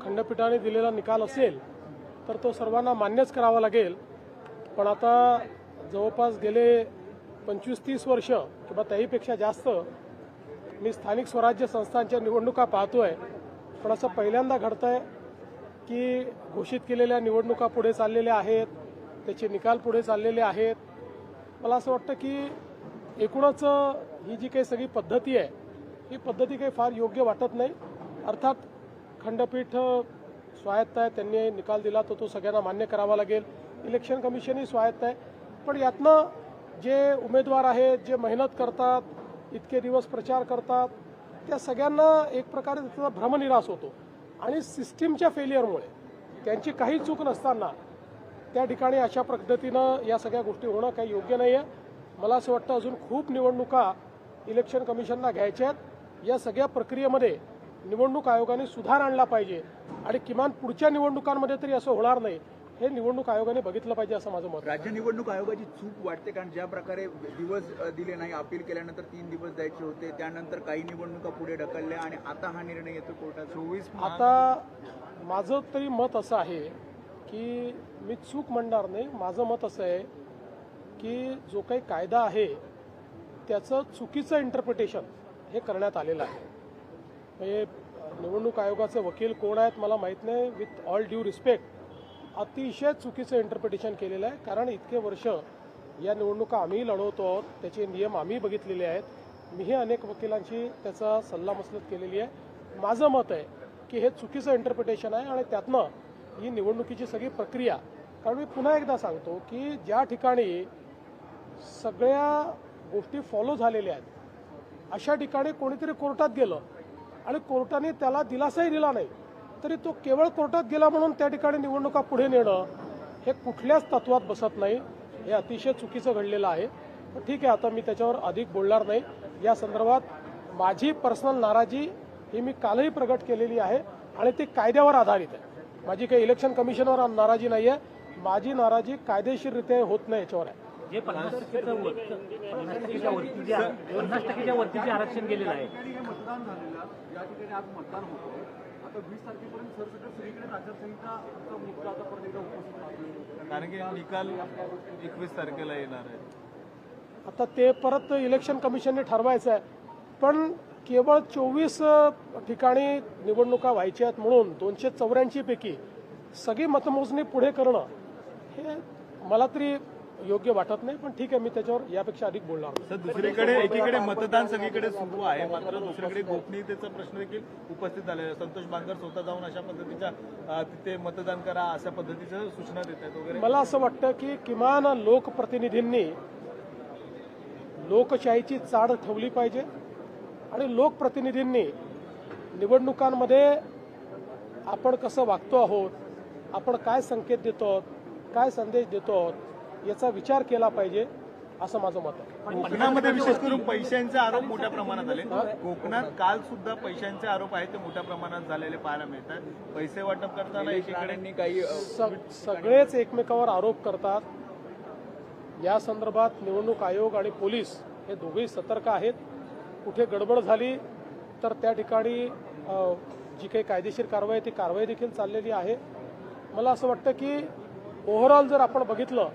खंडपीठाने दिलेला निकाल असेल तर तो सर्वांना मान्यच करावा लागेल। पण आता जवळपास गेले 25-30 वर्ष किंवा त्याहीपेक्षा जास्त मी स्थानिक स्वराज्य संस्थांच्या निवडणुका पाहतोय, पण असं पहिल्यांदा घडतंय की घोषित केलेल्या निवडणुका पुढे चाललेल्या आहेत, त्याचे निकाल पुढे चाललेले आहेत। मला असं वाटतं की एकूणच ही जी काही सगळी पद्धती आहे ही पद्धती काही फार योग्य वाटत नाही। अर्थात खंडपीठ स्वायत्त आहे, त्यांनी निकाल दिला तर तो सगळ्यांना मान्य करावा लागेल। इलेक्शन कमिशनही स्वायत्त आहे, पण यातनं जे उमेदवार आहेत, जे मेहनत करतात, इतके दिवस प्रचार करतात, त्या सगळ्यांना एक प्रकारे त्याचा भ्रमनिरास होतो आणि सिस्टीमच्या फेलियरमुळे त्यांची काही चूक नसताना त्या ठिकाणी अशा पद्धतीनं या सगळ्या गोष्टी होणं काही योग्य नाही आहे। मला असं वाटतं अजून खूप निवडणुका इलेक्शन कमिशनला घ्यायच्या आहेत। या सगळ्या प्रक्रियेमध्ये निवडणूक आयोगाने सुधार आणला पाहिजे आणि किमान पुढच्या निवडणुकांमध्ये तरी असं होणार नाही हे निवडणूक आयोगाने बघितलं पाहिजे असं माझं मत। राज्य निवडणूक आयोगाची चूक वाटते, कारण ज्या प्रकारे दिवस दिले नाही, अपील केल्यानंतर 3 दिवस द्यायचे होते, त्यानंतर काही निवडणुका पुढे ढकलल्या आणि आता हा निर्णय येतो कोर्टात 24। आता माझं तरी मत असं आहे की मी चूक म्हणणार नाही, माझं मत असं आहे की जो काही कायदा आहे त्याचं चुकीचं इंटरप्रिटेशन हे करण्यात आलेलं आहे। म्हणजे निवडणूक आयोगाचे वकील कोण आहेत मला माहीत नाही, विथ ऑल ड्यू रिस्पेक्ट अतिशय चुकीचं इंटरप्रिटेशन केलेलं आहे। कारण इतके वर्ष या निवडणुका आम्ही लढवतो आहोत, त्याचे नियम आम्ही बघितलेले आहेत, मीही अनेक वकिलांची त्याचा सल्लामसलत केलेली आहे। माझं मत आहे की हे चुकीचं इंटरप्रिटेशन आहे आणि त्यातनं ही निवडणुकीची सगळी प्रक्रिया, कारण मी पुन्हा एकदा सांगतो की ज्या ठिकाणी सगळ्या गोष्टी फॉलो झालेल्या आहेत अशा ठिकाणी कोणीतरी कोर्टात गेलं आणि कोर्टाने त्याला दिलासाही दिला नाही तरी तो केवळ कोर्टात गेला म्हणून त्या ठिकाणी निवडणुका पुढे नेणं हे कुठल्याच तत्वात बसत नाही, हे अतिशय चुकीचं घडलेलं आहे। पण ठीक आहे, आता मी त्याच्यावर अधिक बोलणार नाही। या संदर्भात माझी पर्सनल नाराजी ही मी कालही प्रगट केलेली आहे आणि ती कायद्यावर आधारित आहे। माझी काही इलेक्शन कमिशनवर नाराजी नाही आहे, माझी नाराजी कायदेशीररित्या होत नाही याच्यावर आहे। जे 50% वरती जे आरक्षण गेलेलं आहे, मतदान झालेलं या ठिकाणी आज मतदान होतं, आता 20 तारखेपर्यंत सरसकट सगळीकडे आचारसंहिता मुद्दा आता परत एकदा उपस्थित राहतो, कारण की निकाल 21 तारखेला येणार आहे। आता ते परत इलेक्शन कमिशनने ठरवायचं आहे, पण केवळ 24 ठिकाणी निवडणुका व्हायच्या आहेत म्हणून 284 पैकी सगळी मतमोजणी पुढे करणं हे मला तरी योग्य वाटत नाही। पण ठीक आहे, मी त्याच्यावर यापेक्षा अधिक बोलणार नाही। सर, दुसरीकडे एकीकडे मतदान सगळीकडे सुरू आहे, मात्र दुसरीकडे गोपनीयतेचा प्रश्न देखील उपस्थित झालेला आहे। संतोष बांगर स्वतः जाऊन अशा पद्धतीच्या तिथे मतदान करा अशा पद्धतीच्या सूचना देत आहेत वगैरे। मला असं वाटतं की किमान लोकप्रतिनिधींनी लोकशाहीची चाड ठेवली पाहिजे आणि लोकप्रतिनिधींनी निवडणुकांमध्ये आपण कसं वागतो आहोत, आपण काय संकेत देतो आहोत, काय संदेश देतो आहोत याचा विचार केला पाहिजे असं माझं मत आहे। कोकणामध्ये विशेष करून पैशांचे आरोप मोठ्या प्रमाणात आले, कोकणात काल सुद्धा पैशांचे आरोप आहेत ते मोठ्या प्रमाणात झालेले पाहायला मिळतात। पैसे वाटप करताना एकीकडे काही सगळेच एकमेकावर आरोप करतात। या संदर्भात निवडणूक आयोग आणि पोलीस हे दोघेही सतर्क आहेत। कुठे गडबड झाली तर त्या ठिकाणी जी काही कायदेशीर कारवाई ती कारवाई देखील चाललेली आहे। मला असं वाटतं की ओव्हरऑल जर आपण बघितलं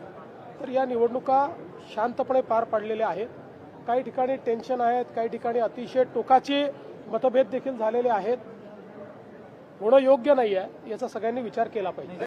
तर या निवडणुका शांतपणे पार पाडलेल्या आहेत। काही ठिकाणी टेन्शन आहेत, काही ठिकाणी अतिशय टोकाचे मतभेद देखील झालेले आहेत। होणं योग्य नाही आहे, याचा सगळ्यांनी विचार केला पाहिजे।